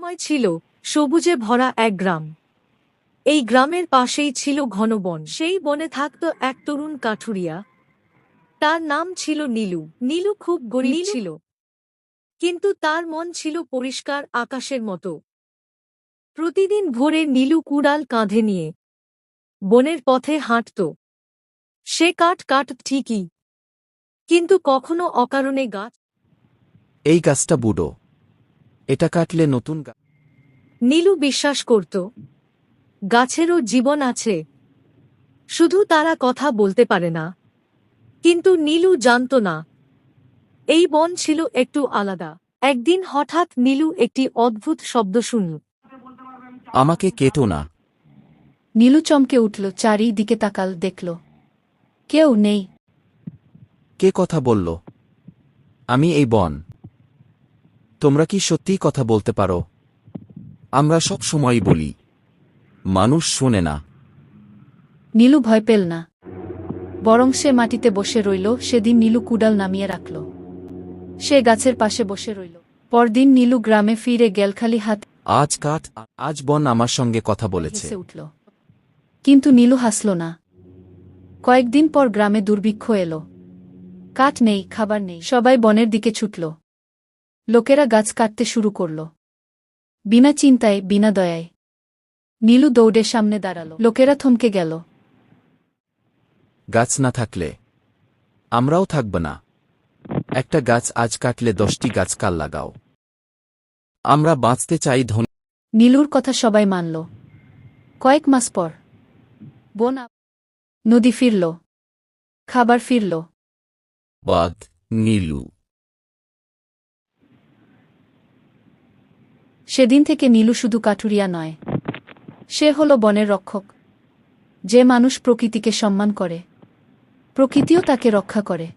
সময় ছিল সবুজে ভরা এক গ্রাম। এই গ্রামের পাশেই ছিল ঘন বন। সেই বনে থাকত এক তরুণ কাঠুরিয়া। তার নাম ছিল নীলু। নীলু খুব গরীব ছিল, কিন্তু তার মন ছিল পরিষ্কার আকাশের মতো। প্রতিদিন ভোরে নীলু কুড়াল কাঁধে নিয়ে বনের পথে হাঁটত। সে কাঠ কাটত ঠিকই, কিন্তু কখনো অকারণে গাছ। এই গাছটা বুড়ো, এটা কাটলে নতুন নীলু বিশ্বাস করত গাছেরও জীবন আছে, শুধু তারা কথা বলতে পারে না। কিন্তু নীলু জানত না, এই বন ছিল একটু আলাদা। একদিন হঠাৎ নীলু একটি অদ্ভুত শব্দ শুনল। আমাকে কেটো না। নীলু চমকে উঠল, চারিদিকে তাকাল, দেখল কেউ নেই। কে কথা বলল? আমি এই বন। তোমরা কি সত্যিই কথা বলতে পারো? আমরা সব সময়ই বলি, মানুষ শোনে না। নীলু ভয় পেল না, বরং সে মাটিতে বসে রইল। সেদিন নীলু কুড়াল নামিয়ে রাখল, সে গাছের পাশে বসে রইল। পরদিন নীলু গ্রামে ফিরে গেল খালি হাত। আজ কাঠ, আজ বন আমার সঙ্গে কথা বলেছে। হেসে উঠল, কিন্তু নীলু হাসল না। কয়েকদিন পর গ্রামে দুর্ভিক্ষ এলো। কাঠ নেই, খাবার নেই, সবাই বনের দিকে ছুটল। লোকেরা গাছ কাটতে শুরু করল, বিনা চিন্তায়, বিনা দয়ায়। নীলু দৌড়ে সামনে দাঁড়াল। লোকেরা থমকে গেল। গাছ না থাকলে আমরাও থাকব না। একটা গাছ আজ কাটলে 10টি গাছ কাল লাগাও। আমরা বাঁচতে চাই। নীলুর কথা সবাই মানল। কয়েক মাস পর বন, নদী ফিরল, খাবার ফিরল। বাদ নীলু। সেদিন থেকে নীলু শুধু কাঠুরিয়া নয়, সে হল বনের রক্ষক। যে মানুষ প্রকৃতিকে সম্মান করে, প্রকৃতিও তাকে রক্ষা করে।